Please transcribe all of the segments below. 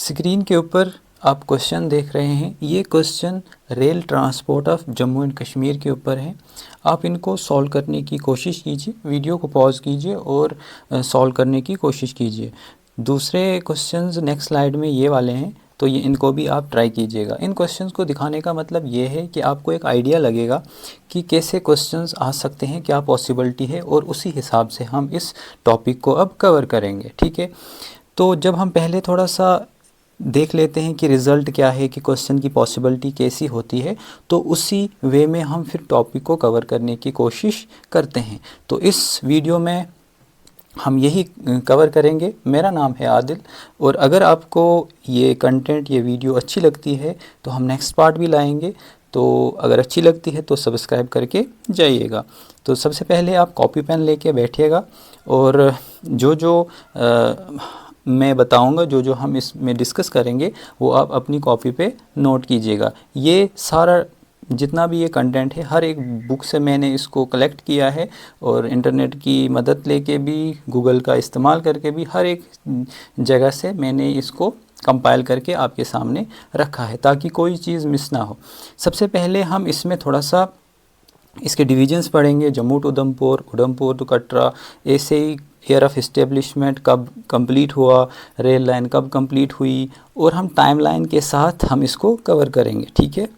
Screen के ऊपर आप क्वेश्चन देख रहे हैं। ये question rail transport of Jammu and Kashmir के ऊपर है। आप इनको सॉल्व करने की कोशिश कीजिए, वीडियो को पॉज कीजिए और सॉल्व करने की कोशिश कीजिए। दूसरे क्वेश्चंस नेक्स्ट स्लाइड में ये वाले हैं, तो ये इनको भी आप ट्राई कीजिएगा। इन क्वेश्चंस को दिखाने का मतलब ये है कि आपको एक आइडिया लगेगा कि कैसे क्वेश्चंस आ सकते हैं, क्या पॉसिबिलिटी है, और उसी हिसाब से हम इस टॉपिक को अब कवर करेंगे। ठीक है, तो जब हम पहले थोड़ा सा देख लेते हैं कि रिज़ल्ट क्या है, कि क्वेश्चन की पॉसिबिलिटी कैसी होती है, तो उसी वे में हम फिर टॉपिक को कवर करने की कोशिश करते हैं। तो इस वीडियो में हम यही कवर करेंगे। मेरा नाम है आदिल, और अगर आपको ये कंटेंट, ये वीडियो अच्छी लगती है तो हम नेक्स्ट पार्ट भी लाएंगे। तो अगर अच्छी लगती है तो सब्सक्राइब करके जाइएगा। तो सबसे पहले आप कॉपी पेन लेके बैठिएगा, और जो मैं बताऊंगा, जो हम इसमें डिस्कस करेंगे, वो आप अपनी कॉपी पे नोट कीजिएगा। ये सारा जितना भी ये कंटेंट है, हर एक बुक से मैंने इसको कलेक्ट किया है, और इंटरनेट की मदद लेके भी, गूगल का इस्तेमाल करके भी, हर एक जगह से मैंने इसको कंपाइल करके आपके सामने रखा है, ताकि कोई चीज़ मिस ना हो। सबसे पहले हम इसमें थोड़ा सा इसके डिवीजन्स पढ़ेंगे। जम्मू टू उधमपुर, उधमपुर टू कटरा, ऐसे ही ईयर ऑफ इस्टेब्लिशमेंट कब कंप्लीट हुआ, रेल लाइन कब कंप्लीट हुई, और हम टाइमलाइन के साथ हम इसको कवर करेंगे। ठीक है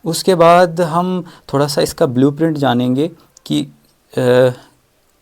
उसके बाद हम थोड़ा सा इसका ब्लूप्रिंट जानेंगे कि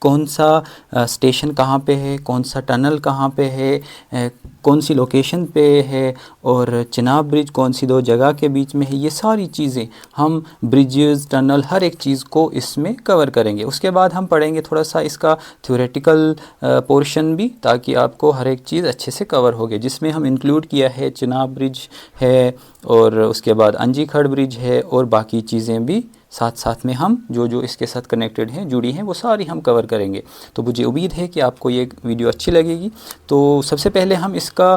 कौन सा स्टेशन कहाँ पे है, कौन सा टनल कहाँ पे है, कौन सी लोकेशन पे है, और चिनाब ब्रिज कौन सी दो जगह के बीच में है। ये सारी चीज़ें हम ब्रिजेस, टनल, हर एक चीज़ को इसमें कवर करेंगे। उसके बाद हम पढ़ेंगे थोड़ा सा इसका थ्योरेटिकल पोर्शन भी, ताकि आपको हर एक चीज़ अच्छे से कवर होगी, जिसमें हम इंक्लूड किया है चिनाब ब्रिज है, और उसके बाद अंजी खड़ ब्रिज है, और बाकी चीज़ें भी साथ साथ में हम जो इसके साथ कनेक्टेड हैं, जुड़ी हैं, वो सारी हम कवर करेंगे। तो मुझे उम्मीद है कि आपको ये वीडियो अच्छी लगेगी। तो सबसे पहले हम इसका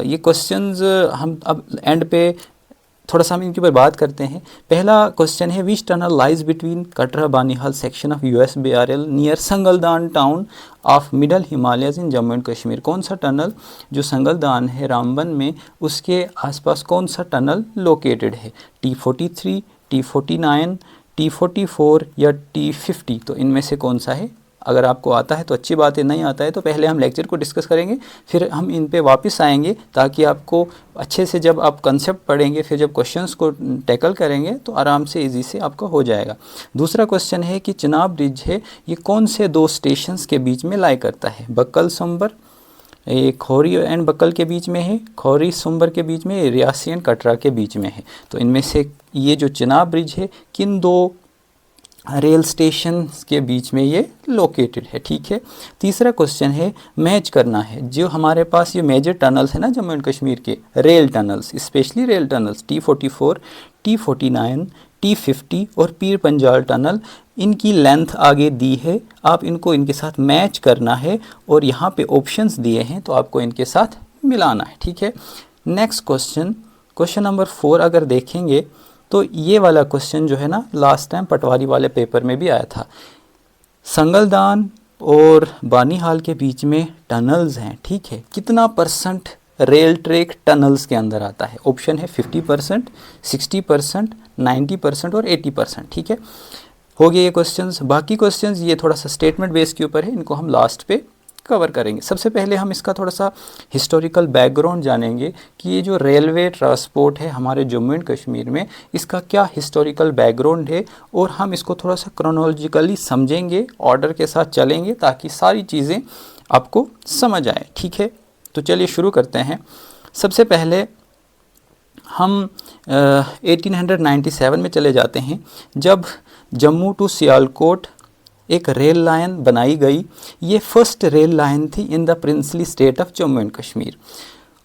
ये क्वेश्चंस हम अब एंड पे थोड़ा सा हम इनके ऊपर बात करते हैं। पहला क्वेश्चन है, which tunnel lies between Katra Banihal section of USBRL near Sangaldan town of middle Himalayas in Jammu and Kashmir. कौन सा टनल जो संगलदान है रामबन में, उसके आसपास कौन सा टनल लोकेटेड है? T43, T49, T44 या T50? तो इनमें से कौन सा है? अगर आपको आता है तो अच्छी बात है, नहीं आता है तो पहले हम लेक्चर को डिस्कस करेंगे, फिर हम इन पे वापस आएंगे, ताकि आपको अच्छे से जब आप कंसेप्ट पढ़ेंगे, फिर जब क्वेश्चंस को टैकल करेंगे तो आराम से इजी से आपका हो जाएगा। दूसरा क्वेश्चन है कि चिनाब ब्रिज है, ये कौन से दो स्टेशंस के बीच में लाई करता है? बक्कल सुंबर, ये खौरी एंड बक्कल के बीच में है, खौरी सुंबर के बीच में, रियासी एंड कटरा के बीच में है। तो इनमें से ये जो चिनाब ब्रिज है, किन दो रेल स्टेशन के बीच में ये लोकेटेड है? ठीक है। तीसरा क्वेश्चन है, मैच करना है, जो हमारे पास ये मेजर टनल्स है ना जम्मू एंड कश्मीर के, rail tunnels, specially rail tunnels T44, T49, T50 और पीर पंजाल टनल, इनकी लेंथ आगे दी है, आप इनको इनके साथ मैच करना है, और यहाँ पे ऑप्शंस दिए हैं, तो आपको इनके साथ मिलाना है। ठीक है। नेक्स्ट क्वेश्चन नंबर 4 अगर देखेंगे तो ये वाला क्वेश्चन जो है ना, लास्ट टाइम पटवारी वाले पेपर में भी आया था। संगलदान और बानीहाल के बीच में टनल्स हैं, ठीक है, कितना परसेंट रेल ट्रैक टनल्स के अंदर आता है? ऑप्शन है 50%, 60%, 90% और 80%। ठीक है, हो गए ये क्वेश्चंस। बाकी क्वेश्चंस ये थोड़ा सा स्टेटमेंट बेस के ऊपर है, इनको हम लास्ट पे कवर करेंगे। सबसे पहले हम इसका थोड़ा सा हिस्टोरिकल बैकग्राउंड जानेंगे कि ये जो रेलवे ट्रांसपोर्ट है हमारे जम्मू एंड कश्मीर में, इसका क्या हिस्टोरिकल बैकग्राउंड है, और हम इसको थोड़ा सा क्रोनोलॉजिकली समझेंगे, ऑर्डर के साथ चलेंगे, ताकि सारी चीज़ें आपको समझ आए। ठीक है, तो चलिए शुरू करते हैं। सबसे पहले हम 1897 में चले जाते हैं, जब जम्मू टू सियालकोट एक रेल लाइन बनाई गई। ये फर्स्ट रेल लाइन थी in the princely state of Jammu and Kashmir.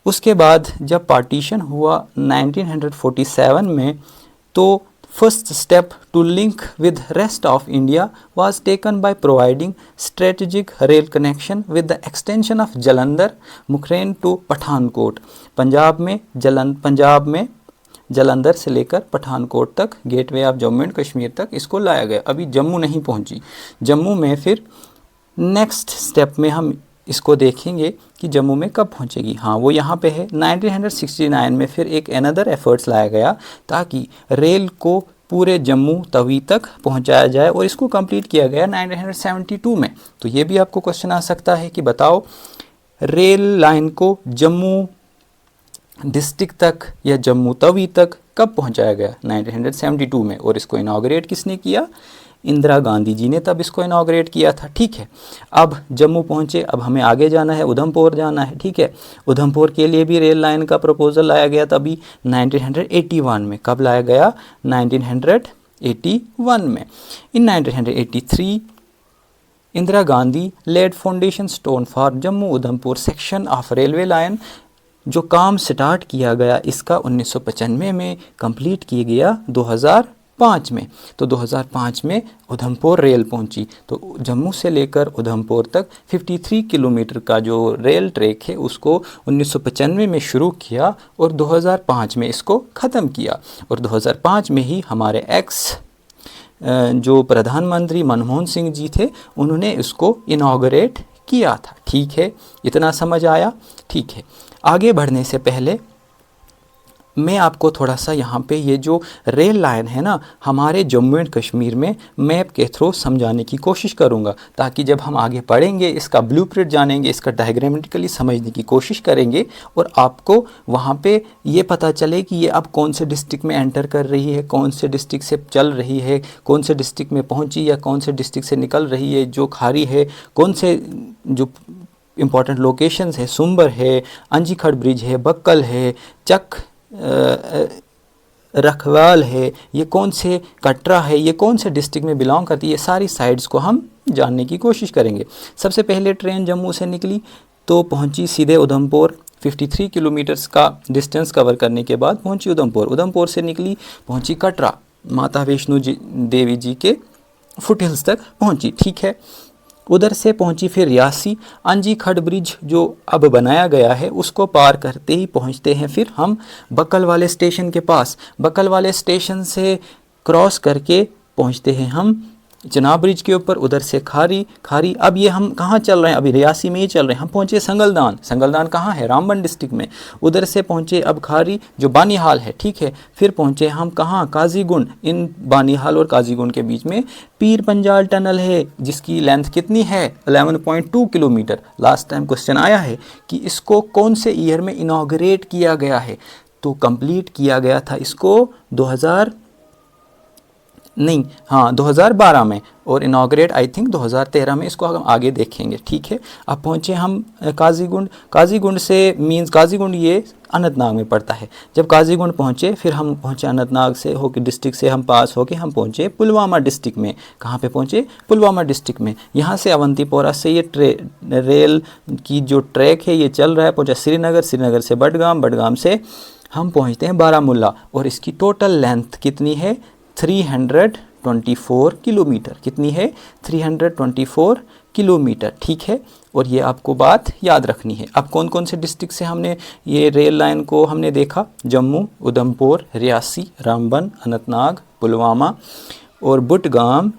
उसके बाद जब पार्टीशन हुआ 1947 में, तो first step to link with rest of India was taken by providing strategic rail connection with the extension of Jalandhar Mukerian to Pathankot. Punjab में जलंधर से लेकर पठानकोट तक, gateway of Jammu and Kashmir तक इसको लाया गया। अभी जम्मू नहीं पहुंची। जम्मू में फिर नेक्स्ट स्टेप में हम इसको देखेंगे कि जम्मू में कब पहुंचेगी। हाँ, वो यहाँ पे है। 1969 में फिर एक अनदर एफर्ट्स लाया गया ताकि रेल को पूरे जम्मू तवी तक पहुंचाया जाए और इसको कंप्लीट किया गया 1972 में। तो ये भी आपको क्वेश्चन आ सकता है कि बताओ रेल लाइन को जम्मू डिस्ट्रिक्ट तक या जम्मू तवी तक कब पहुंचाया गया? 1972 में। और इसको इनाग्रेट किसने किया? इंदिरा गांधी जी ने तब इसको इनाग्रेट किया था। ठीक है, अब जम्मू पहुंचे, अब हमें आगे जाना है, उधमपुर जाना है। ठीक है, उधमपुर के लिए भी रेल लाइन का प्रपोजल लाया गया तभी 1981 में। कब लाया गया? 1981 में। In 1983 Indira Gandhi led foundation stone for Jammu Udhampur section of railway line. जो काम स्टार्ट किया गया इसका 1995 में कंप्लीट किया गया 2005 में। तो 2005 में उधमपुर रेल पहुंची। तो जम्मू से लेकर उधमपुर तक 53 किलोमीटर का जो रेल ट्रैक है उसको 1995 में शुरू किया और 2005 में इसको ख़त्म किया। और 2005 में ही हमारे जो प्रधानमंत्री मनमोहन सिंह जी थे उन्होंने इसको इनाग्रेट किया था। ठीक है, इतना समझ आया? ठीक है, आगे बढ़ने से पहले मैं आपको थोड़ा सा यहाँ पे ये जो रेल लाइन है ना हमारे जम्मू एंड कश्मीर में मैप के थ्रू समझाने की कोशिश करूँगा, ताकि जब हम आगे पढ़ेंगे इसका ब्लूप्रिंट जानेंगे, इसका डायग्रामेटिकली समझने की कोशिश करेंगे और आपको वहाँ पे ये पता चले कि ये अब कौन से डिस्ट्रिक्ट में एंटर कर रही है, कौन से डिस्ट्रिक्ट से चल रही है, कौन से डिस्ट्रिक्ट में पहुँची या कौन से डिस्ट्रिक्ट से निकल रही है, जो खारी है, कौन से जो इम्पॉर्टेंट लोकेशंस है, सुंबर है, अंजीखड़ ब्रिज है, बक्कल है, चक रखवाल है, ये कौन से कटरा है, ये कौन से डिस्ट्रिक्ट में बिलोंग करती है, ये सारी साइड्स को हम जानने की कोशिश करेंगे। सबसे पहले ट्रेन जम्मू से निकली तो पहुंची सीधे उधमपुर। 53 किलोमीटर्स का डिस्टेंस कवर करने के बाद पहुंची उधमपुर। उधमपुर से निकली पहुंची कटरा, माता वैष्णो देवी जी के फुटहिल्स तक पहुंची। ठीक है, उधर से पहुंची फिर रियासी। अंजीखड़ ब्रिज जो अब बनाया गया है उसको पार करते ही पहुंचते हैं फिर हम बक्कल वाले स्टेशन के पास। बक्कल वाले स्टेशन से क्रॉस करके पहुंचते हैं हम चिनाब ब्रिज के ऊपर, उधर से खारी। अब ये हम कहाँ चल रहे हैं? अभी रियासी में ही चल रहे हैं। हम पहुंचे संगलदान। संगलदान कहाँ है? रामबन डिस्ट्रिक्ट में। उधर से पहुंचे अब खारी जो बानीहाल है। ठीक है, फिर पहुंचे हम कहाँ? काजीगुंड। इन बानीहाल और काजीगुंड के बीच में पीर पंजाल टनल है जिसकी लेंथ कितनी है? 11.2 किलोमीटर। लास्ट टाइम क्वेश्चन आया है कि इसको कौन से ईयर में इनाग्रेट किया गया है? तो कंप्लीट किया गया था इसको 2012 में और इनाग्रेट आई थिंक 2013 में। इसको हम आगे देखेंगे। ठीक है, अब पहुँचे हम काजीगुंड। काजीगुंड से मींस काजीगुंड ये अनंतनाग में पड़ता है। जब काजीगुंड पहुँचे फिर हम पहुँचे अनंतनाग से होकर डिस्ट्रिक्ट से हम पास होके हम पहुँचे पुलवामा डिस्ट्रिक्ट में। कहाँ पे पहुँचे? पुलवामा डिस्ट्रिक्ट में। यहाँ से अवंतीपोरा से ये रेल की जो ट्रैक है ये चल रहा है, पहुँचा श्रीनगर, श्रीनगर से बडगाम, बडगाम से हम पहुँचते हैं बारामूला और इसकी टोटल लेंथ कितनी है? 324 किलोमीटर। कितनी है? 324 किलोमीटर। ठीक है, और ये आपको बात याद रखनी है। अब कौन कौन से डिस्ट्रिक्ट से हमने ये रेल लाइन को हमने देखा? जम्मू, उधमपुर, रियासी, रामबन, अनंतनाग, पुलवामा और बुटगाम,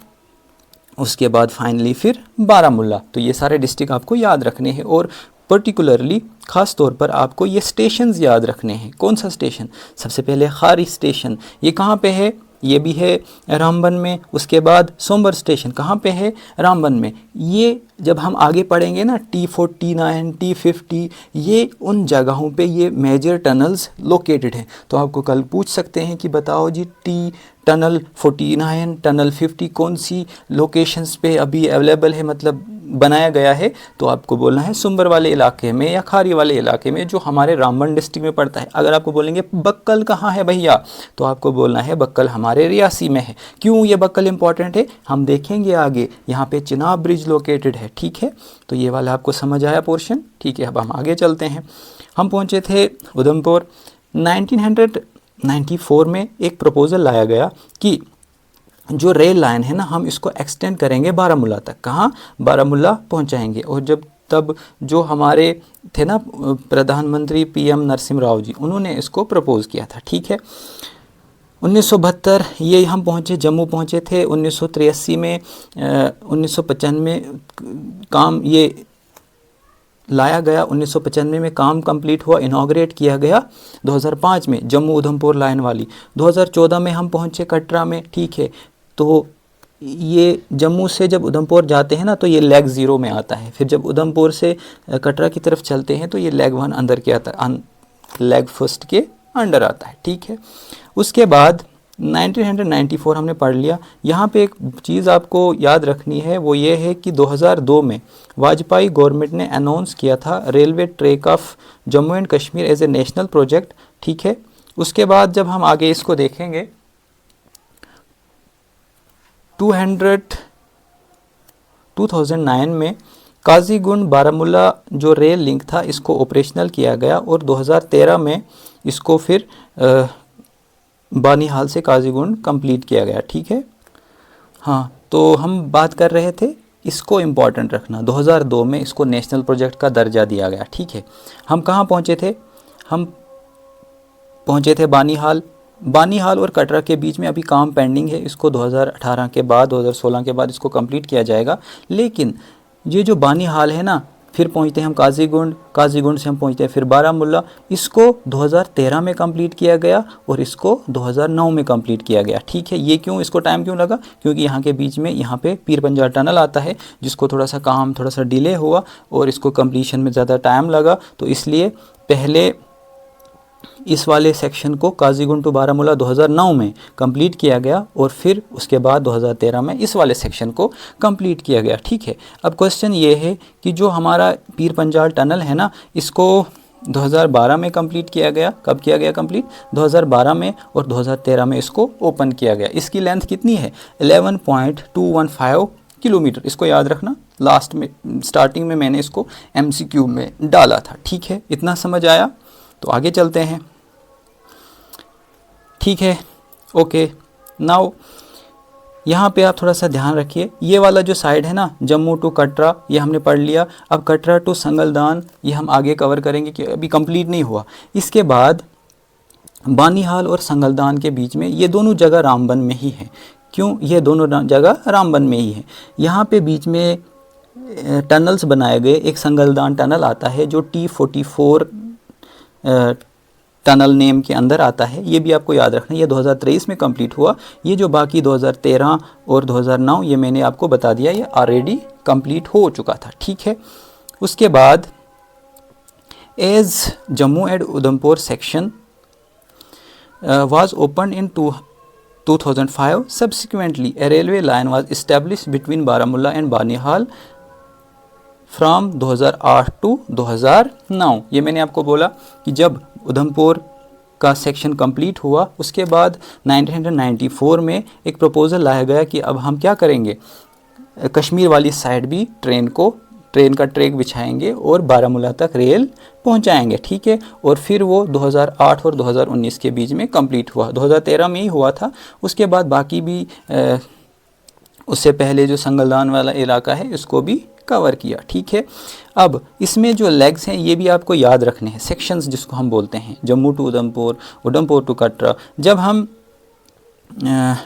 उसके बाद फाइनली फिर बारामूला। तो ये सारे डिस्ट्रिक्ट आपको याद रखने हैं और पर्टिकुलरली ख़ास तौर पर आपको ये स्टेशंस याद रखने हैं। कौन सा स्टेशन? सबसे पहले खारी स्टेशन। ये कहाँ पे है? ये भी है रामबन में। उसके बाद सोमबर स्टेशन कहाँ पे है? रामबन में। ये जब हम आगे पढ़ेंगे ना T49, T50, ये उन जगहों पे ये मेजर टनल्स लोकेटेड हैं। तो आपको कल पूछ सकते हैं कि बताओ जी टनल 49, टनल 50 कौन सी लोकेशंस पे अभी अवेलेबल है, मतलब बनाया गया है? तो आपको बोलना है सुंबर वाले इलाके में या खारी वाले इलाके में जो हमारे रामबन डिस्ट्रिक्ट में पड़ता है। अगर आपको बोलेंगे बक्कल कहाँ है भैया, तो आपको बोलना है बक्कल हमारे रियासी में है। क्यों ये बक्कल इंपॉर्टेंट है हम देखेंगे आगे। यहाँ पे चिनाब ब्रिज लोकेटेड है। ठीक है, तो ये वाला आपको समझ आया पोर्शन। ठीक है, अब हम आगे चलते हैं। हम पहुँचे थे उधमपुर। 1994 में एक प्रपोज़ल लाया गया कि जो रेल लाइन है ना हम इसको एक्सटेंड करेंगे बारामूला तक। कहाँ? बारामूला पहुँचाएंगे। और जब तब जो हमारे थे ना प्रधानमंत्री PM नरसिम्हा राव जी, उन्होंने इसको प्रपोज़ किया था। ठीक है, 1972 ये हम पहुँचे, जम्मू पहुँचे थे। 1983 में 1995 काम ये लाया गया 1995 में, काम कंप्लीट हुआ, इनॉग्रेट किया गया 2005 में, जम्मू उधमपुर लाइन वाली। 2014 में हम पहुँचे कटरा में, ठीक है। तो ये जम्मू से जब उधमपुर जाते हैं ना तो ये लेग 0 में आता है, फिर जब उधमपुर से कटरा की तरफ चलते हैं तो ये लेग 1 अंदर के आता है, लेग फर्स्ट के अंडर आता है, ठीक है। उसके बाद 1994 हमने पढ़ लिया। यहाँ पे एक चीज़ आपको याद रखनी है, वो ये है कि 2002 में वाजपेयी गवर्नमेंट ने अनाउंस किया था railway track of Jammu and Kashmir as a national project, ठीक है। उसके बाद जब हम आगे इसको देखेंगे 2009 में काजीगुंड बारामूला जो रेल लिंक था इसको ऑपरेशनल किया गया, और 2013 में इसको फिर बानीहाल से काजीगुंड कंप्लीट किया गया, ठीक है। हाँ, तो हम बात कर रहे थे, इसको इम्पॉर्टेंट रखना, 2002 में इसको नेशनल प्रोजेक्ट का दर्जा दिया गया, ठीक है। हम कहाँ पहुँचे थे? हम पहुँचे थे बानीहाल। बानीहाल और कटरा के बीच में अभी काम पेंडिंग है, इसको 2018 के बाद 2016 के बाद इसको कंप्लीट किया जाएगा। लेकिन ये जो बानीहाल है ना, फिर पहुंचते हैं हम काजीगुंड, काजीगुंड से हम पहुंचते हैं फिर बारामूला, इसको 2013 में कंप्लीट किया गया और इसको 2009 में कंप्लीट किया गया, ठीक है। ये क्यों, इसको टाइम क्यों लगा? क्योंकि यहाँ के बीच में यहाँ पे पीर पंजाल टनल आता है, जिसको थोड़ा सा काम थोड़ा सा डिले हुआ और इसको कंप्लीशन में ज़्यादा टाइम लगा, तो इसलिए पहले इस वाले सेक्शन को काजीगुंड टू बारामूला 2009 में कंप्लीट किया गया और फिर उसके बाद 2013 में इस वाले सेक्शन को कंप्लीट किया गया, ठीक है। अब क्वेश्चन ये है कि जो हमारा पीर पंजाल टनल है ना, इसको 2012 में कंप्लीट किया गया। कब किया गया कंप्लीट? 2012 में, और 2013 में इसको ओपन किया गया। इसकी लेंथ कितनी है? 11.215 किलोमीटर। इसको याद रखना, लास्ट में स्टार्टिंग में मैंने इसको MCQ में डाला था, ठीक है। इतना समझ आया? तो आगे चलते हैं, ठीक है। ओके, नाउ यहाँ पे आप थोड़ा सा ध्यान रखिए, ये वाला जो साइड है ना, जम्मू टू कटरा, ये हमने पढ़ लिया। अब कटरा टू संगलदान ये हम आगे कवर करेंगे कि अभी कंप्लीट नहीं हुआ। इसके बाद बानीहाल और संगलदान के बीच में ये दोनों जगह रामबन में ही है। क्यों? ये दोनों जगह रामबन में ही है। यहाँ पे बीच में टनल्स बनाए गए, एक संगलदान टनल आता है जो T44 टनल नेम के अंदर आता है, ये भी आपको याद रखना। ये 2023 में कंप्लीट हुआ। ये जो बाकी 2013 और 2009 ये मैंने आपको बता दिया, ये ऑलरेडी कंप्लीट हो चुका था, ठीक है। उसके बाद as Jammu and Udhampur section was opened in 2005. Subsequently, a railway line was established between Baramulla and Banihal from 2008 to 2009। ये मैंने आपको बोला कि जब उधमपुर का सेक्शन कंप्लीट हुआ उसके बाद 1994 में एक प्रपोज़ल लाया गया कि अब हम क्या करेंगे, कश्मीर वाली साइड भी ट्रेन का ट्रैक बिछाएंगे और बारामूला तक रेल पहुंचाएंगे, ठीक है। और फिर वो 2008 और 2019 के बीच में कंप्लीट हुआ, 2013 में ही हुआ था। उसके बाद बाकी भी उससे पहले जो संगलदान वाला इलाका है इसको भी कवर किया, ठीक है। अब इसमें जो लेग्स हैं ये भी आपको याद रखने हैं, सेक्शंस जिसको हम बोलते हैं, जम्मू टू उधमपुर, उधमपुर टू कटरा। जब हम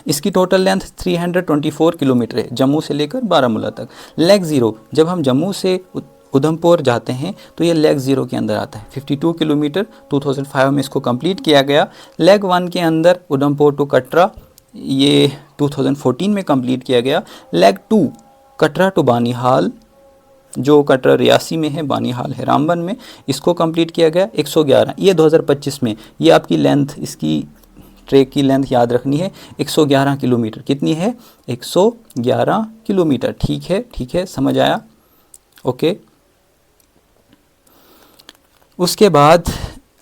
इसकी टोटल लेंथ 324 किलोमीटर है, जम्मू से लेकर बारामूला तक। लेग 0 जब हम जम्मू से उधमपुर जाते हैं तो ये लेग 0 के अंदर आता है, 52 किलोमीटर। 2005 में इसको कंप्लीट किया गया। लेग 1 के अंदर उधमपुर टू कटरा ये 2014 में कंप्लीट किया गया। लेग 2 कटरा टू बानीहाल, जो कटरा रियासी में है, बानीहाल है रामबन में, इसको कंप्लीट किया गया 111। ये 2025 में, ये आपकी लेंथ, इसकी ट्रैक की लेंथ याद रखनी है 111 किलोमीटर। कितनी है? 111 किलोमीटर, ठीक है, ठीक है, समझ आया? ओके। उसके बाद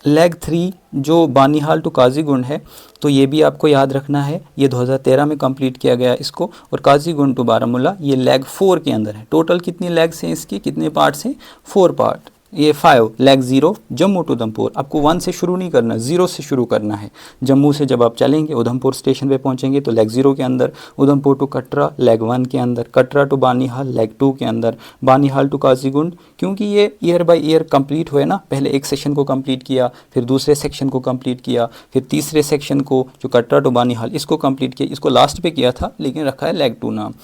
लेग 3 जो बानीहाल टू काजीगुंड है, तो ये भी आपको याद रखना है, ये 2013 में कंप्लीट किया गया इसको। और काजीगुंड टू बारामूला ये लेग 4 के अंदर है। टोटल कितनी लेग्स हैं इसकी, कितने पार्ट्स हैं? 4 पार्ट। ये 5 लेग 0 जम्मू टू उधमपुर। आपको 1 से शुरू नहीं करना, 0 से शुरू करना है। जम्मू से जब आप चलेंगे उधमपुर स्टेशन पे पहुंचेंगे तो लेग 0 के अंदर, उधमपुर टू कटरा लेग 1 के अंदर, कटरा टू बानीहाल लेग 2 के अंदर, बानीहाल टू काजीगुंड। क्योंकि ये ईयर बाय ईयर कंप्लीट हुए ना, पहले एक सेक्शन को कंप्लीट किया, फिर दूसरे सेक्शन को कंप्लीट किया, फिर तीसरे सेक्शन को जो कटरा टू बानीहाल इसको कंप्लीट किया। इसको लास्ट पे किया था लेकिन रखा है लेग 2 नाम।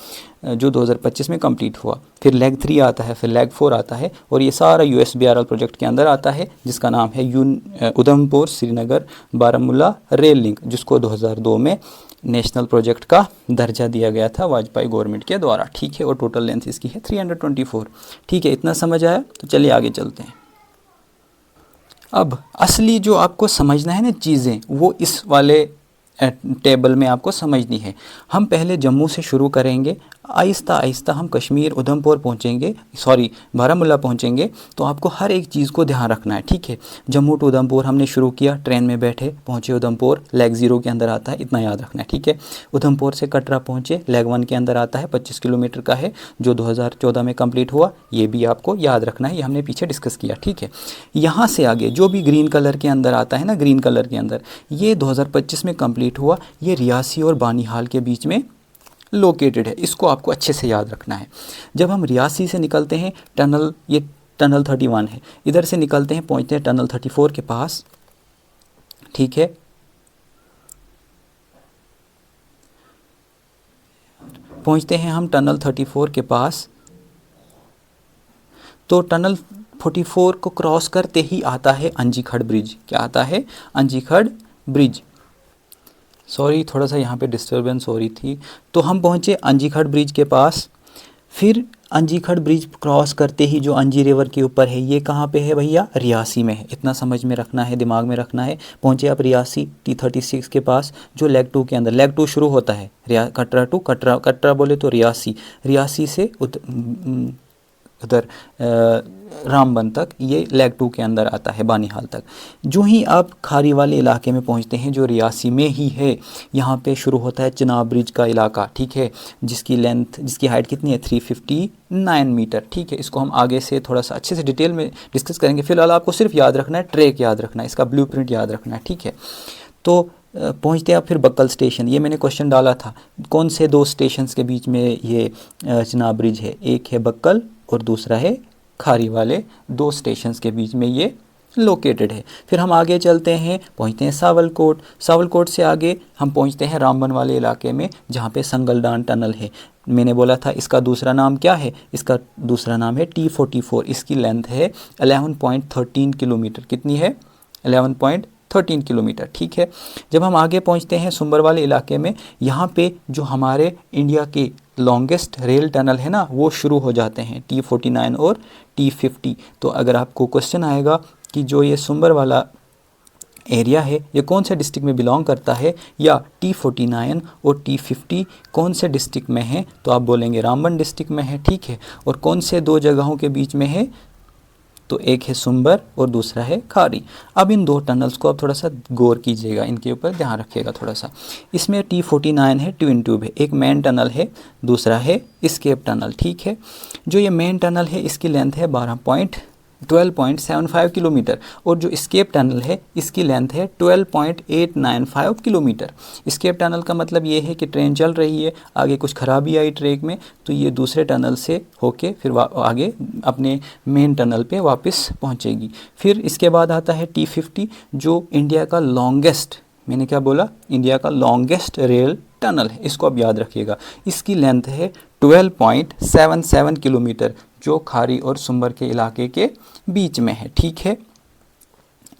जो 2025 में कंप्लीट हुआ। फिर लेग 3 आता है, फिर लेग 4 आता है, और ये सारा USBRL प्रोजेक्ट के अंदर आता है, जिसका नाम है उधमपुर श्रीनगर बारामूला रेल लिंक, जिसको 2002 में नेशनल प्रोजेक्ट का दर्जा दिया गया था वाजपेयी गवर्नमेंट के द्वारा। ठीक है, और टोटल लेंथ इसकी है 324। ठीक है, इतना समझ आया? तो चलिए आगे चलते हैं। अब असली जो आपको समझना है ना चीज़ें, वो इस वाले टेबल में आपको समझनी है। हम पहले जम्मू से शुरू करेंगे, आहिस्ता आहिस्ता हम कश्मीर उधमपुर पहुँचेंगे, सॉरी बारामूला पहुँचेंगे। तो आपको हर एक चीज़ को ध्यान रखना है। ठीक है, जम्मू टू उधमपुर हमने शुरू किया, ट्रेन में बैठे पहुँचे उधमपुर, लेग 0 के अंदर आता है, इतना याद रखना है। ठीक है, उधमपुर से कटरा पहुँचे, लेग 1 के अंदर आता है, 25 किलोमीटर का है, जो 2014 में कंप्लीट हुआ। ये भी आपको याद रखना है, ये हमने पीछे डिस्कस किया। ठीक है, यहाँ से आगे जो भी ग्रीन कलर के अंदर आता है ना, ग्रीन कलर के अंदर, ये 2025 में कंप्लीट हुआ। ये रियासी और बानीहाल के बीच में लोकेटेड है, इसको आपको अच्छे से याद रखना है। जब हम रियासी से निकलते हैं, टनल, ये टनल 31 है, इधर से निकलते हैं, पहुंचते हैं टनल 34 के पास। ठीक है, पहुंचते हैं हम टनल 34 के पास। तो टनल 44 को क्रॉस करते ही आता है अंजीखड़ ब्रिज। क्या आता है? अंजीखड़ ब्रिज। सॉरी, थोड़ा सा यहाँ पे डिस्टर्बेंस हो रही थी। तो हम पहुँचे अंजीखड़ ब्रिज के पास। फिर अंजीखड़ ब्रिज क्रॉस करते ही जो अंजी रिवर के ऊपर है, ये कहाँ पे है भैया? रियासी में है। इतना समझ में रखना है, दिमाग में रखना है। पहुँचे आप रियासी T36 के पास, जो लेग 2 के अंदर, लेग 2 शुरू होता है कटरा टू कटरा बोले तो रियासी से उधर रामबन तक, ये लेग 2 के अंदर आता है, बानीहाल तक। जो ही आप खारी वाले इलाके में पहुंचते हैं, जो रियासी में ही है, यहाँ पे शुरू होता है चिनाब ब्रिज का इलाका। ठीक है, जिसकी हाइट कितनी है? 359 मीटर। ठीक है, इसको हम आगे से थोड़ा सा अच्छे से डिटेल में डिस्कस करेंगे। फिलहाल आपको सिर्फ याद रखना है, ट्रैक याद रखना है, इसका ब्लूप्रिंट याद रखना है। ठीक है, तो पहुँचते आप फिर बक्कल स्टेशन। ये मैंने क्वेश्चन डाला था, कौन से 2 स्टेशन के बीच में ये चिनाब ब्रिज है? एक है बक्कल और दूसरा है खारी वाले, 2 स्टेशंस के बीच में ये लोकेटेड है। फिर हम आगे चलते हैं, पहुंचते हैं सावलकोट। सावलकोट से आगे हम पहुंचते हैं रामबन वाले इलाके में, जहां पे संगलदान टनल है। मैंने बोला था इसका दूसरा नाम क्या है? इसका दूसरा नाम है T44। इसकी लेंथ है 11.13 किलोमीटर। कितनी है? 11.13 किलोमीटर। ठीक है, जब हम आगे पहुंचते हैं सुंबर वाले इलाके में, यहाँ पे जो हमारे इंडिया के लॉन्गेस्ट रेल टनल है ना, वो शुरू हो जाते हैं, T49 और T50। तो अगर आपको क्वेश्चन आएगा कि जो ये सुंबर वाला एरिया है, ये कौन से डिस्ट्रिक्ट में बिलोंग करता है, या T49 और T50 कौन से डिस्ट्रिक्ट में है, तो आप बोलेंगे रामबन डिस्ट्रिक्ट में है। ठीक है, और कौन से 2 जगहों के बीच में है? तो एक है सुंबर और दूसरा है खारी। अब इन 2 टनल्स को आप थोड़ा सा गौर कीजिएगा, इनके ऊपर ध्यान रखिएगा थोड़ा सा। इसमें T49 है, ट्विन ट्यूब है, एक मेन टनल है, दूसरा है एस्केप टनल। ठीक है, जो ये मेन टनल है, इसकी लेंथ है 12.75 किलोमीटर, और जो एस्केप टनल है, इसकी लेंथ है 12.895 किलोमीटर। एस्केप टनल का मतलब ये है कि ट्रेन चल रही है, आगे कुछ खराबी आई ट्रैक में, तो ये दूसरे टनल से होके फिर आगे अपने मेन टनल पे वापस पहुंचेगी। फिर इसके बाद आता है T50, जो इंडिया का लॉन्गेस्ट, मैंने क्या बोला? इंडिया का लॉन्गेस्ट रेल टनल है, इसको आप याद रखिएगा। इसकी लेंथ है 12.77 किलोमीटर, जो खारी और सुंबर के इलाके के बीच में है। ठीक है,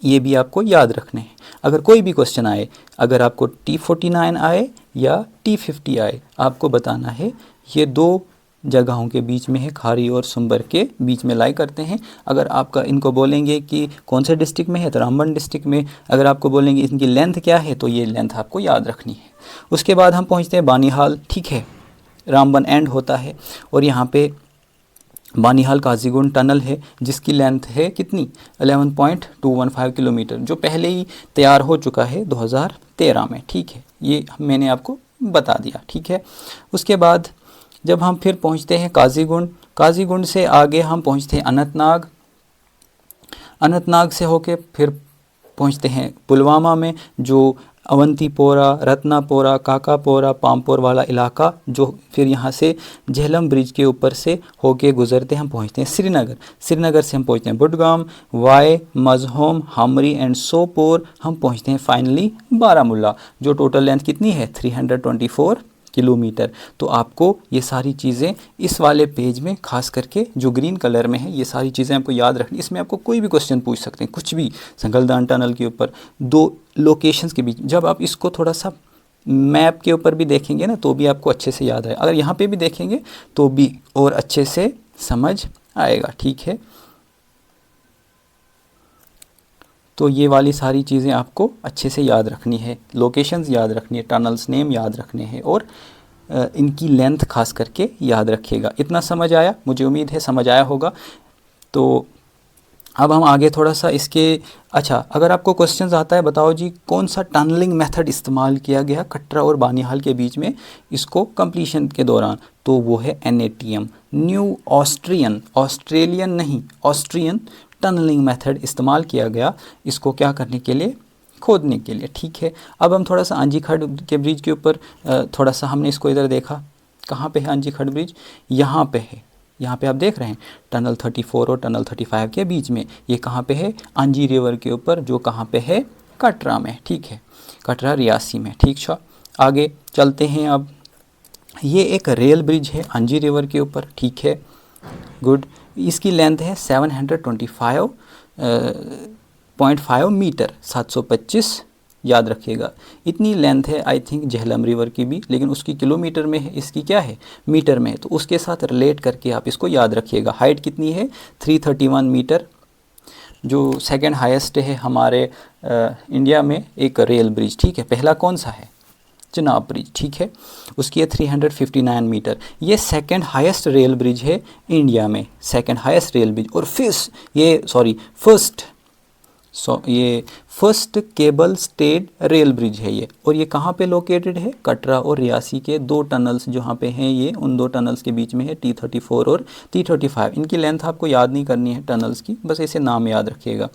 ये भी आपको याद रखने हैं। अगर कोई भी क्वेश्चन आए, अगर आपको T49 आए या T50 आए, आपको बताना है ये 2 जगहों के बीच में है, खारी और सुंबर के बीच में लाई करते हैं। अगर आपका इनको बोलेंगे कि कौन से डिस्ट्रिक्ट में है, तो रामबन डिस्ट्रिक्ट में। अगर आपको बोलेंगे इनकी लेंथ क्या है, तो ये लेंथ आपको याद रखनी है। उसके बाद हम पहुँचते हैं बानीहाल। ठीक है, रामबन एंड होता है, और यहाँ पे बानीहाल काजीगुंड टनल है, जिसकी लेंथ है कितनी? 11.215 किलोमीटर, जो पहले ही तैयार हो चुका है 2013 में। ठीक है, ये मैंने आपको बता दिया। ठीक है, उसके बाद जब हम फिर पहुंचते हैं काजीगुंड से आगे हम पहुंचते हैं अनंतनाग से होके फिर पहुंचते हैं पुलवामा में, जो अवंतीपोरा, रत्नापोरा, काकापोरा, पामपोर वाला इलाका, जो फिर यहाँ से झेलम ब्रिज के ऊपर से होके गुजरते हम पहुँचते हैं श्रीनगर से हम पहुँचते हैं बुडगाम, वाई, मजहोम, हमरी एंड सोपोर, हम पहुँचते हैं फाइनली बारामूला, जो टोटल लेंथ कितनी है? 324 किलोमीटर। तो आपको ये सारी चीज़ें इस वाले पेज में खास करके जो ग्रीन कलर में है, ये सारी चीज़ें आपको याद रखनी। इसमें आपको कोई भी क्वेश्चन पूछ सकते हैं, कुछ भी, संगलदान टनल के ऊपर दो लोकेशंस के बीच। जब आप इसको थोड़ा सा मैप के ऊपर भी देखेंगे ना तो भी आपको अच्छे से याद आए, अगर यहाँ पे भी देखेंगे तो भी और अच्छे से समझ आएगा। ठीक है, तो ये वाली सारी चीज़ें आपको अच्छे से याद रखनी है, लोकेशंस याद रखनी है, टनल्स नेम याद रखने हैं और इनकी लेंथ खास करके याद रखिएगा। इतना समझ आया? मुझे उम्मीद है समझ आया होगा। तो अब हम आगे थोड़ा सा इसके, अच्छा अगर आपको क्वेश्चंस आता है बताओ जी कौन सा टनलिंग मेथड इस्तेमाल किया गया कटरा और बानिहाल के बीच में इसको कंप्लीशन के दौरान, तो वो है NATM, न्यू ऑस्ट्रेलियन नहीं, ऑस्ट्रियन टनलिंग मेथड इस्तेमाल किया गया इसको क्या करने के लिए, खोदने के लिए। ठीक है, अब हम थोड़ा सा आंजी खड़ के ब्रिज के ऊपर थोड़ा सा हमने इसको इधर देखा, कहाँ पे है आंजी खड़ ब्रिज, यहाँ पे है, यहाँ पे आप देख रहे हैं टनल 34 और टनल 35 के बीच में। ये कहाँ पे है, आंजी रिवर के ऊपर, जो कहाँ पे है, कटरा में। ठीक है, कटरा रियासी में। ठीक है, आगे चलते हैं। अब ये एक रेल ब्रिज है आंजी रिवर के ऊपर। ठीक है, गुड। इसकी लेंथ है 725.5 मीटर, 725, याद रखिएगा इतनी लेंथ है। आई थिंक झेलम रिवर की भी, लेकिन उसकी किलोमीटर में है, इसकी क्या है, मीटर में है, तो उसके साथ रिलेट करके आप इसको याद रखिएगा। हाइट कितनी है, 331 मीटर, जो सेकंड हाईएस्ट है हमारे इंडिया में एक रेल ब्रिज। ठीक है, पहला कौन सा है, चिनाब ब्रिज। ठीक है, उसकी है 359 मीटर। ये सेकंड हाईएस्ट रेल ब्रिज है इंडिया में, सेकंड हाईएस्ट रेल ब्रिज। और first cable stayed rail bridge है ये। और ये कहाँ पे लोकेटेड है, कटरा और रियासी के दो टनल्स जहाँ पे हैं ये, उन दो टनल्स के बीच में है, T34 और T35। इनकी लेंथ आपको याद नहीं करनी है टनल्स की, बस ऐसे नाम याद रखिएगा।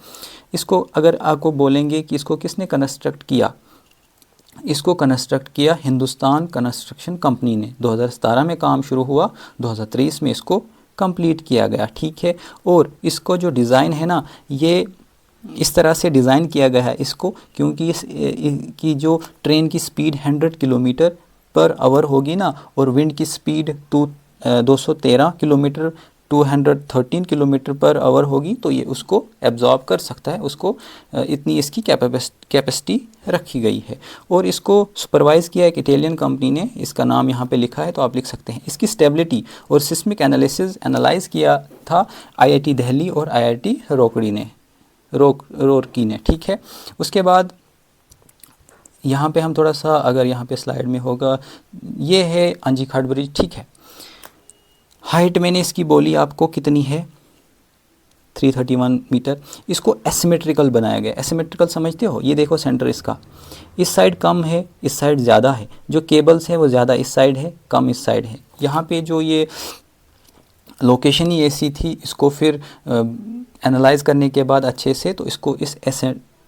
इसको अगर आपको बोलेंगे कि इसको किसने कंस्ट्रक्ट किया, इसको कंस्ट्रक्ट किया हिंदुस्तान कंस्ट्रक्शन कंपनी ने। 2017 में काम शुरू हुआ, 2023 में इसको कंप्लीट किया गया। ठीक है, और इसको जो डिज़ाइन है ना, ये इस तरह से डिज़ाइन किया गया है इसको, क्योंकि की जो ट्रेन की स्पीड 100 किलोमीटर पर आवर होगी ना, और विंड की speed 213 kilometre 213 kilometre per hour होगी, तो ये उसको एब्जॉर्ब कर सकता है, उसको इतनी इसकी कैपेसिटी रखी गई है। और इसको सुपरवाइज़ किया एक इटालियन कंपनी ने, इसका नाम यहाँ पे लिखा है तो आप लिख सकते हैं। इसकी स्टेबिलिटी और सिस्मिक एनालाइज किया था IIT दिल्ली और IIT रोरकी ने। ठीक है, उसके बाद यहाँ पे हम थोड़ा सा, अगर यहाँ पे स्लाइड में होगा, ये है आंजी खड़ ब्रिज। ठीक है, हाइट मैंने इसकी बोली आपको कितनी है, 331 मीटर। इसको एसिमेट्रिकल बनाया गया। एसिमेट्रिकल समझते हो, ये देखो सेंटर इसका, इस साइड कम है, इस साइड ज़्यादा है, जो केबल्स हैं वो ज़्यादा इस साइड है, कम इस साइड है। यहाँ पे जो ये लोकेशन ही ऐसी थी, इसको फिर एनालाइज करने के बाद अच्छे से, तो इसको इस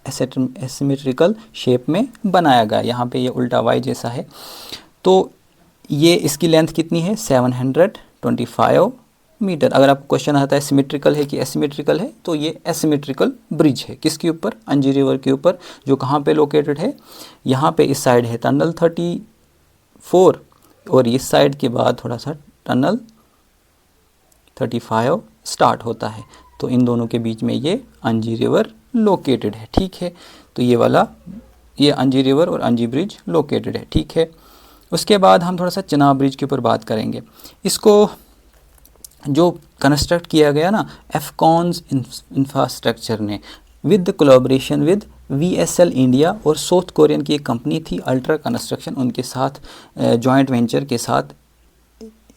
एसिमेट्रिकल शेप में बनाया गया। यहाँ पे ये उल्टा वाई जैसा है। तो ये इसकी लेंथ कितनी है, 725 मीटर। अगर आपको क्वेश्चन आता है सिमेट्रिकल है कि एसिमेट्रिकल है, तो ये एसिमेट्रिकल ब्रिज है। किसके ऊपर, अंजी रिवर के ऊपर, जो कहाँ पे लोकेटेड है, यहाँ पे इस साइड है टनल 34, और इस साइड के बाद थोड़ा सा टनल 35 स्टार्ट होता है। तो इन दोनों के बीच में ये अंजी रिवर लोकेटेड है। ठीक है, तो ये वाला, ये अंजी रिवर और अंजी ब्रिज लोकेटेड है। ठीक है, उसके बाद हम थोड़ा सा चिनाब ब्रिज के ऊपर बात करेंगे। इसको जो कंस्ट्रक्ट किया गया ना एफकॉन्स इंफ्रास्ट्रक्चर ने, with collaboration with VSL India और साउथ कोरियन की एक कंपनी थी अल्ट्रा कंस्ट्रक्शन, उनके साथ जॉइंट वेंचर के साथ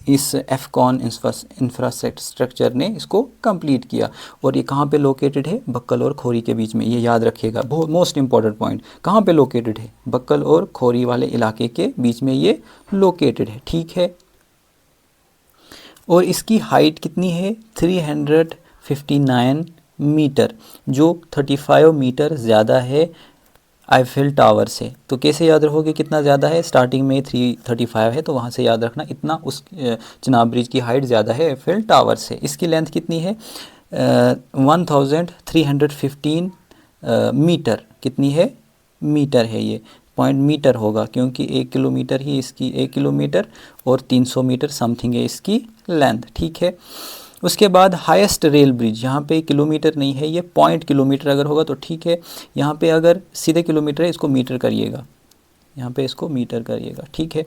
इस एफकॉन इंफ्रास्ट्रक्चर ने इसको कंप्लीट किया। और ये कहाँ पे लोकेटेड है, बक्कल और खोरी के बीच में। ये याद रखिएगा, बहुत मोस्ट इंपॉर्टेंट पॉइंट, कहाँ पे लोकेटेड है, बक्कल और खोरी वाले इलाके के बीच में ये लोकेटेड है। ठीक है, और इसकी हाइट कितनी है, 359 मीटर, जो 35 मीटर ज़्यादा है आईफिल टावर से। तो कैसे याद रखोगे कितना ज़्यादा है, स्टार्टिंग में 335 है, तो वहाँ से याद रखना इतना उस चिनाब ब्रिज की हाइट ज़्यादा है आईफिल टावर से। इसकी लेंथ कितनी है, 1315 मीटर, कितनी है, मीटर है ये, पॉइंट मीटर होगा, क्योंकि 1 किलोमीटर ही इसकी 1 किलोमीटर और 300 मीटर समथिंग है इसकी लेंथ, ठीक है। उसके बाद हाईएस्ट रेल ब्रिज, यहाँ पे किलोमीटर नहीं है, ये पॉइंट किलोमीटर अगर होगा तो ठीक है। यहाँ पे अगर सीधे किलोमीटर है, इसको मीटर करिएगा, यहाँ पे इसको मीटर करिएगा, ठीक है।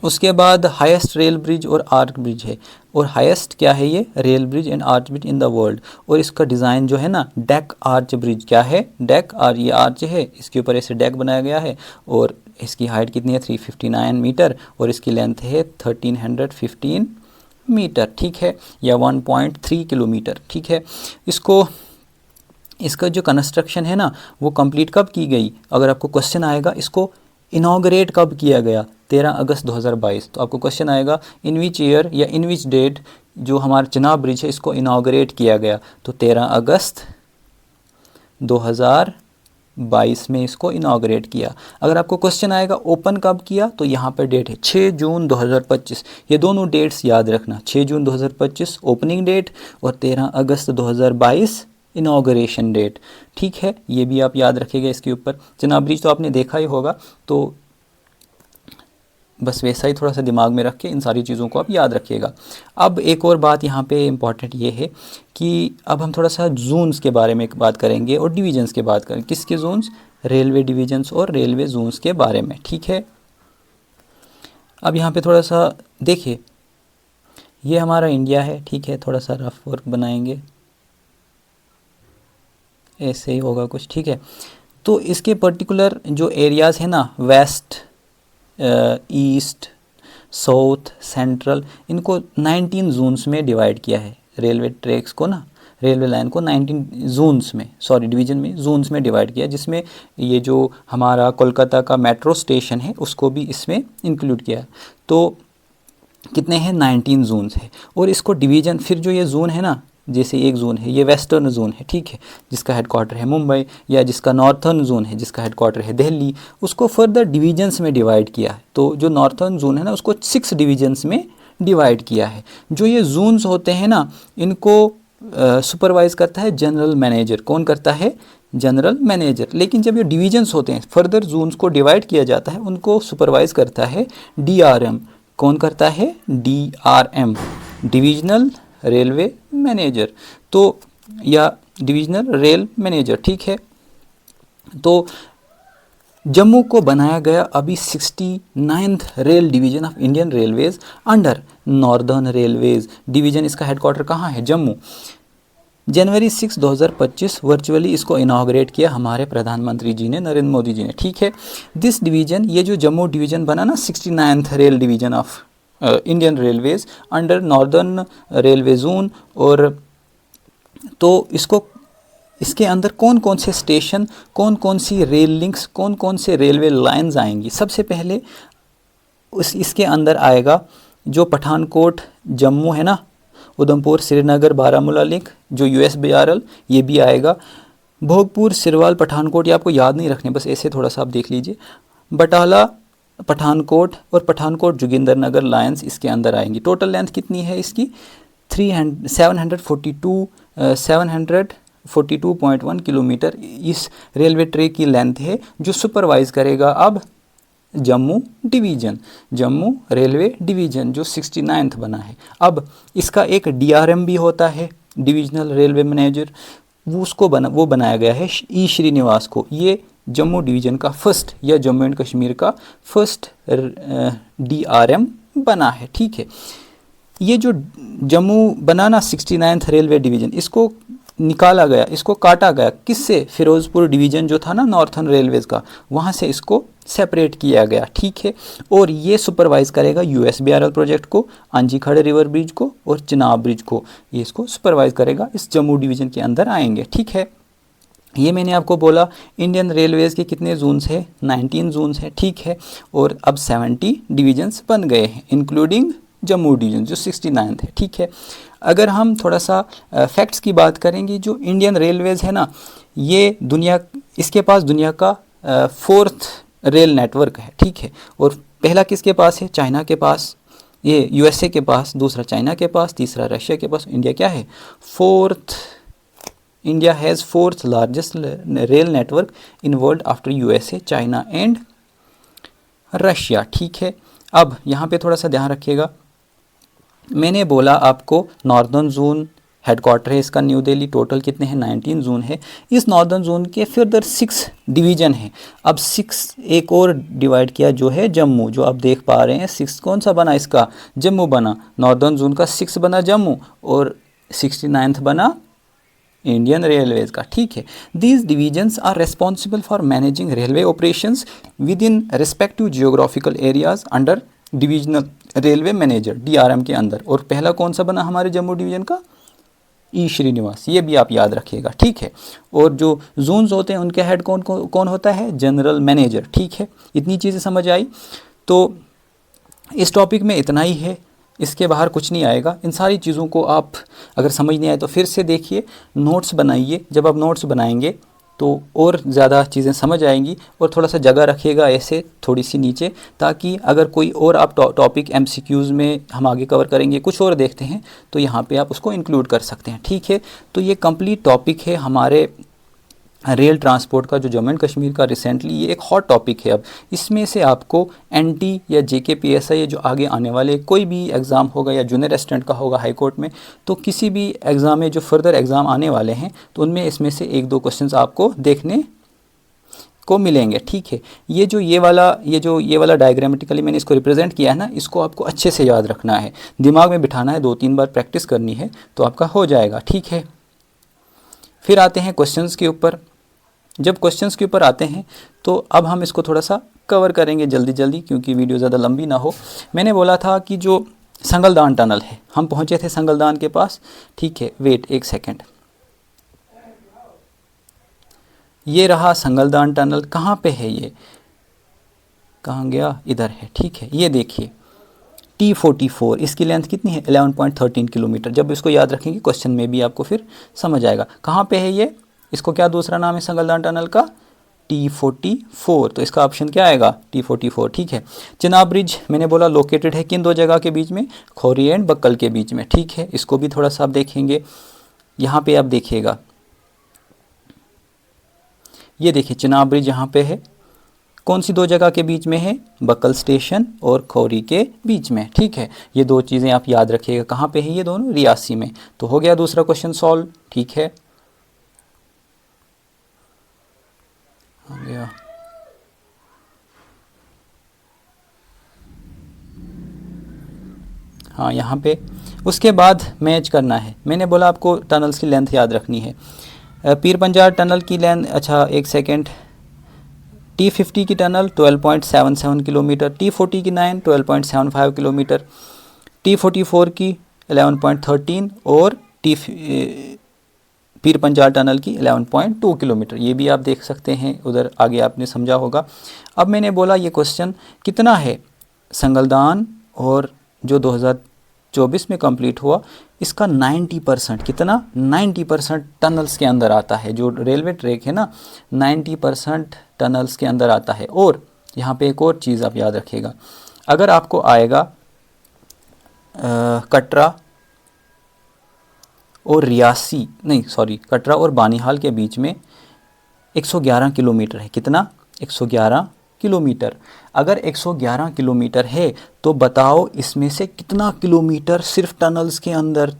उसके बाद हाईएस्ट रेल ब्रिज और आर्च ब्रिज है, और हाईएस्ट क्या है, ये rail bridge and arch bridge in the world. और इसका डिज़ाइन जो है ना, डेक आर्च ब्रिज, क्या है, डेक, और ये आर्च है, इसके ऊपर ऐसे डेक बनाया गया है, और इसकी हाइट कितनी है 359 मीटर, और इसकी लेंथ है 1315 मीटर, ठीक है, या 1.3 किलोमीटर, ठीक है। इसका जो कंस्ट्रक्शन है ना, वो कंप्लीट कब की गई, अगर आपको क्वेश्चन आएगा इसको इनॉग्रेट कब किया गया, 13 अगस्त 2022। तो आपको क्वेश्चन आएगा इन विच ईयर या इन विच डेट जो हमारा चिनाब ब्रिज है इसको इनॉग्रेट किया गया, तो 13 अगस्त 2022 में इसको इनॉग्रेट किया। अगर आपको क्वेश्चन आएगा ओपन कब किया, तो यहाँ पर डेट है 6 जून 2025। ये दोनों डेट्स याद रखना, 6 जून 2025 ओपनिंग डेट और 13 अगस्त 2022 इनॉग्रेशन डेट, ठीक है। ये भी आप याद रखिएगा इसके ऊपर। चिनाब ब्रिज तो आपने देखा ही होगा, तो बस वैसा ही थोड़ा सा दिमाग में रख के इन सारी चीज़ों को आप याद रखिएगा। अब एक और बात यहाँ पे इम्पॉर्टेंट ये है कि अब हम थोड़ा सा जोन्स के बारे में बात करेंगे और डिवीजन्स के बात करेंगे। किसके जोन्स, रेलवे डिवीजन्स और रेलवे जोन्स के बारे में, ठीक है। अब यहाँ पे थोड़ा सा देखिए, ये हमारा इंडिया है, ठीक है, थोड़ा सा रफ वर्क बनाएंगे, ऐसे ही होगा कुछ, ठीक है। तो इसके पर्टिकुलर जो एरियाज़ है ना, वेस्ट, ईस्ट, साउथ, सेंट्रल, इनको 19 जोन्स में डिवाइड किया है। रेलवे ट्रैक्स को ना, रेलवे लाइन को 19 जोन्स में, सॉरी डिवीज़न में, जोन्स में डिवाइड किया, जिसमें ये जो हमारा कोलकाता का मेट्रो स्टेशन है उसको भी इसमें इंक्लूड किया है। तो कितने हैं, 19 जोन्स है। और इसको डिवीज़न, फिर जो ये जोन है ना, जैसे एक जोन है ये वेस्टर्न जोन है, ठीक है, जिसका हेडक्वार्टर है मुंबई, या जिसका नॉर्थर्न जोन है जिसका हेडक्वार्टर है दिल्ली, उसको फर्दर डिवीजन्स में डिवाइड किया है। तो जो नॉर्थर्न जोन है ना, उसको 6 डिवीजन्स में डिवाइड किया है। जो ये जोन्स होते हैं ना, इनको सुपरवाइज करता है जनरल मैनेजर। कौन करता है, जनरल मैनेजर। लेकिन जब ये डिवीजन्स होते हैं, फर्दर जोन्स को डिवाइड किया जाता है, उनको सुपरवाइज करता है DRM। कौन करता है, DRM, डिविजनल रेलवे मैनेजर, तो या डिविजनल रेल मैनेजर, ठीक है। तो जम्मू को बनाया गया अभी 69th rail division of Indian railways under northern railways division. इसका हेडक्वार्टर कहाँ है, जम्मू। जनवरी 6, 2025 वर्चुअली इसको इनॉग्रेट किया हमारे प्रधानमंत्री जी ने, नरेंद्र मोदी जी ने, ठीक है। दिस डिवीजन, ये जो जम्मू डिवीजन बना ना, 69th rail division of Indian railways under northern railway zone. और तो इसके अंदर कौन कौन से स्टेशन, कौन कौन सी रेल लिंक्स, कौन कौन से रेलवे लाइंस आएंगी। सबसे पहले इसके अंदर आएगा जो पठानकोट जम्मू है ना, उधमपुर श्रीनगर बारामूला लिंक, जो USBRL, ये भी आएगा। भोगपुर सिरवाल पठानकोट, ये आपको याद नहीं रखने, बस ऐसे थोड़ा सा आप देख लीजिए। बटाला पठानकोट और पठानकोट जोगिंदरनगर लाइन्स इसके अंदर आएंगी। टोटल लेंथ कितनी है इसकी, 742.1 किलोमीटर इस रेलवे ट्रैक की लेंथ है, जो सुपरवाइज करेगा अब Jammu division, Jammu railway division, जो 69th बना है। अब इसका एक DRM भी होता है, डिविजनल रेलवे मैनेजर, वो बनाया गया है E श्रीनिवास को। ये जम्मू डिवीज़न का फर्स्ट, या जम्मू एंड कश्मीर का फर्स्ट DRM बना है, ठीक है। ये जो जम्मू बना ना 69th रेलवे डिवीज़न, इसको निकाला गया, इसको काटा गया, किससे, फिरोज़पुर डिवीज़न जो था ना नॉर्थर्न रेलवेज़ का, वहाँ से इसको सेपरेट किया गया, ठीक है। और ये सुपरवाइज करेगा USBRL प्रोजेक्ट को, आंजीखड़े रिवर ब्रिज को और चिनाब ब्रिज को, ये इसको सुपरवाइज करेगा, इस जम्मू डिवीज़न के अंदर आएंगे, ठीक है। ये मैंने आपको बोला इंडियन रेलवेज़ के कितने जोन्स है, 19 जोन्स है, ठीक है। और अब 70 डिवीजन्स बन गए हैं, इंक्लूडिंग जम्मू डिवीज़न जो 69th है, ठीक है। अगर हम थोड़ा सा फैक्ट्स की बात करेंगे, जो इंडियन रेलवेज़ है ना, ये इसके पास दुनिया का 4th रेल नेटवर्क है, ठीक है। और पहला किसके पास है, चाइना के पास, ये USA के पास, दूसरा चाइना के पास, तीसरा रशिया के पास, इंडिया क्या है, 4th India has fourth largest rail network in world after USA, China and Russia. ठीक है, अब यहाँ पे थोड़ा सा ध्यान रखिएगा, मैंने बोला आपको नॉर्दर्न जोन हेडक्वार्टर है इसका न्यू दिल्ली, टोटल कितने हैं 19 जोन है। इस नॉर्दर्न जोन के फर्दर 6 डिवीज़न है। अब 6 एक और डिवाइड किया जो है जम्मू, जो आप देख पा रहे हैं 6 कौन सा बना इसका, जम्मू बना। नॉर्दर्न जोन का 6 बना जम्मू और 69th बना इंडियन रेलवेज का। ठीक है, these divisions are responsible for managing railway operations within respective geographical areas under divisional railway manager DRM के अंदर। और पहला कौन सा बना हमारे जम्मू डिवीज़न का, ई श्रीनिवास, ये भी आप याद रखिएगा। ठीक है, और जो जोन्स होते हैं उनके हेड कौन होता है, जनरल मैनेजर। ठीक है, इतनी चीज़ें समझ आई। तो इस टॉपिक में इतना ही है, इसके बाहर कुछ नहीं आएगा। इन सारी चीज़ों को आप अगर समझ नहीं आए तो फिर से देखिए, नोट्स बनाइए। जब आप नोट्स बनाएंगे तो और ज़्यादा चीज़ें समझ आएंगी। और थोड़ा सा जगह रखिएगा ऐसे थोड़ी सी नीचे, ताकि अगर कोई और आप टॉपिक MCQs में हम आगे कवर करेंगे, कुछ और देखते हैं तो यहाँ पे आप उसको इंक्लूड कर सकते हैं। ठीक है, तो ये कंप्लीट टॉपिक है हमारे रेल ट्रांसपोर्ट का, जो जम्मू एंड कश्मीर का रिसेंटली ये एक हॉट टॉपिक है। अब इसमें से आपको NT या JKPSI जो आगे आने वाले कोई भी एग्ज़ाम होगा या जूनियर असिस्टेंट का होगा हाई कोर्ट में, तो किसी भी एग्ज़ाम में जो फर्दर एग्ज़ाम आने वाले हैं तो उनमें इसमें से 1-2 क्वेश्चंस आपको देखने को मिलेंगे। ठीक है, ये वाला डायग्रामेटिकली मैंने इसको रिप्रेजेंट किया है ना, इसको आपको अच्छे से याद रखना है, दिमाग में बिठाना है, 2-3 बार प्रैक्टिस करनी है तो आपका हो जाएगा। ठीक है, फिर आते हैं क्वेश्चंस के ऊपर। जब क्वेश्चंस के ऊपर आते हैं तो अब हम इसको थोड़ा सा कवर करेंगे जल्दी जल्दी, क्योंकि वीडियो ज़्यादा लंबी ना हो। मैंने बोला था कि जो संगलदान टनल है, हम पहुंचे थे संगलदान के पास। ठीक है, वेट एक सेकेंड, ये रहा संगलदान टनल। कहाँ पे है ये, कहाँ गया, इधर है। ठीक है, ये देखिए T44, इसकी लेंथ कितनी है 11.13 किलोमीटर। जब इसको याद रखेंगे क्वेश्चन में भी आपको फिर समझ आएगा कहाँ पे है ये। इसको क्या दूसरा नाम है संगलदान टनल का, T44। तो इसका ऑप्शन क्या आएगा, T44। ठीक है, चिनाब ब्रिज मैंने बोला लोकेटेड है किन 2 जगह के बीच में, खोरी एंड बक्कल के बीच में। ठीक है, इसको भी थोड़ा सा आप देखेंगे। यहाँ पे आप देखिएगा, ये देखिए चिनाब ब्रिज यहाँ पे है, कौन सी 2 जगह के बीच में है, बक्कल स्टेशन और खोरी के बीच में। ठीक है, ये 2 चीज़ें आप याद रखिएगा। कहाँ पे है ये दोनों, रियासी में। तो हो गया दूसरा क्वेश्चन सॉल्व। ठीक है, हो गया। हाँ, यहाँ पे उसके बाद मैच करना है। मैंने बोला आपको टनल्स की लेंथ याद रखनी है। पीर पंजाल टनल की लेंथ, अच्छा एक सेकेंड, T50 की टनल 12.77 किलोमीटर, T40 की 12.75 किलोमीटर, T44 की 11.13 और पीर पंजाल टनल की 11.2 किलोमीटर। ये भी आप देख सकते हैं, उधर आगे आपने समझा होगा। अब मैंने बोला ये क्वेश्चन कितना है संगलदान और जो 2024 में कंप्लीट हुआ, इसका 90% कितना, 90% टनल्स के अंदर आता है। जो रेलवे ट्रैक है ना, 90% टनल्स के अंदर आता है। और यहाँ पे एक और चीज़ आप याद रखिएगा, अगर आपको आएगा कटरा और रियासी, नहीं सॉरी, कटरा और बानीहाल के बीच में 111 किलोमीटर है। कितना, 111 किलोमीटर। अगर 111 किलोमीटर है तो बताओ इसमें से कितना किलोमीटर सिर्फ टनल्स के अंदर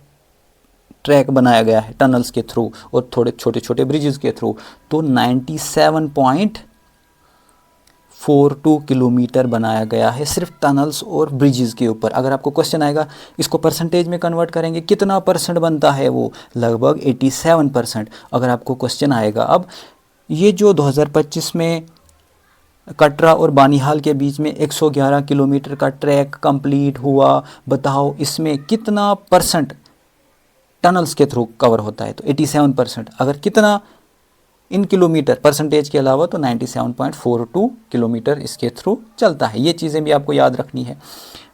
ट्रैक बनाया गया है, टनल्स के थ्रू और थोड़े छोटे छोटे ब्रिजेस के थ्रू। तो 97.42 किलोमीटर बनाया गया है सिर्फ टनल्स और ब्रिजेस के ऊपर। अगर आपको क्वेश्चन आएगा इसको परसेंटेज में कन्वर्ट करेंगे, कितना परसेंट बनता है वो, लगभग 87%। अगर आपको क्वेश्चन आएगा, अब ये जो 2025 में कटरा और बानीहाल के बीच में 111 किलोमीटर का ट्रैक कंप्लीट हुआ, बताओ इसमें कितना परसेंट टनल्स के थ्रू कवर होता है। तो 87%। अगर कितना इन किलोमीटर परसेंटेज के अलावा, तो 97.42 किलोमीटर इसके थ्रू चलता है। ये चीज़ें भी आपको याद रखनी है।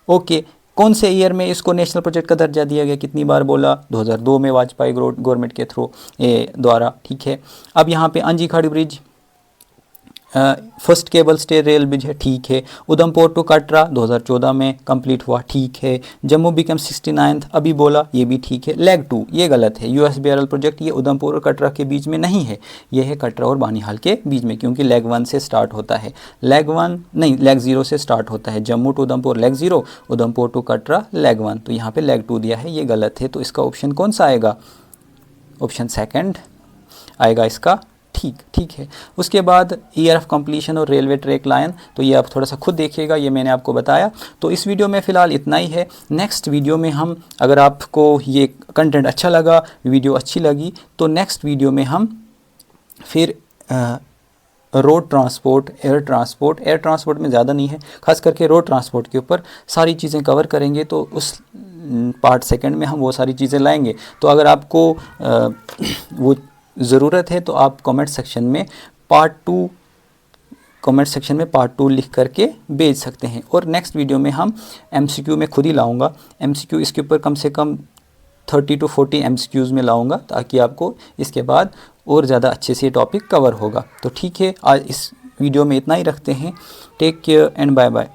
ओके, कौन से ईयर में इसको नेशनल प्रोजेक्ट का दर्जा दिया गया, कितनी बार बोला, 2002 में वाजपेयी गवर्नमेंट के थ्रू द्वारा। ठीक है, अब यहाँ पे अंजी खाड़ी bridge first cable stay rail bridge है, ठीक है। उधमपुर टू कटरा 2014 में कंप्लीट हुआ, ठीक है। जम्मू बिकम 69th अभी बोला, ये भी ठीक है। लेग 2 ये गलत है, USBRL प्रोजेक्ट ये उधमपुर और कटरा के बीच में नहीं है, ये है कटरा और बानीहाल के बीच में, क्योंकि लेग 1 से स्टार्ट होता है, लेग 1 नहीं लेग 0 से स्टार्ट होता है। Jammu to Udhampur leg 0, Udhampur to Katra leg 1, तो यहाँ पे लेग 2 दिया है, ये गलत है। तो इसका ऑप्शन कौन सा आएगा? ऑप्शन सेकंड आएगा इसका, ठीक है। उसके बाद ईयर ऑफ कंप्लीशन और रेलवे ट्रैक लाइन, तो ये आप थोड़ा सा खुद देखिएगा, ये मैंने आपको बताया। तो इस वीडियो में फ़िलहाल इतना ही है। नेक्स्ट वीडियो में हम, अगर आपको ये कंटेंट अच्छा लगा, वीडियो अच्छी लगी, तो नेक्स्ट वीडियो में हम फिर रोड ट्रांसपोर्ट, एयर ट्रांसपोर्ट में ज़्यादा नहीं है, खास करके रोड ट्रांसपोर्ट के ऊपर सारी चीज़ें कवर करेंगे। तो उस पार्ट सेकंड में हम वो सारी चीज़ें लाएंगे। तो अगर आपको वो ज़रूरत है तो आप कमेंट सेक्शन में पार्ट 2 लिख करके भेज सकते हैं। और नेक्स्ट वीडियो में हम MCQ में खुद ही लाऊंगा, MCQ इसके ऊपर कम से कम 30 to 40 MCQs में लाऊंगा, ताकि आपको इसके बाद और ज़्यादा अच्छे से टॉपिक कवर होगा। तो ठीक है, आज इस वीडियो में इतना ही रखते हैं। Take care and bye bye.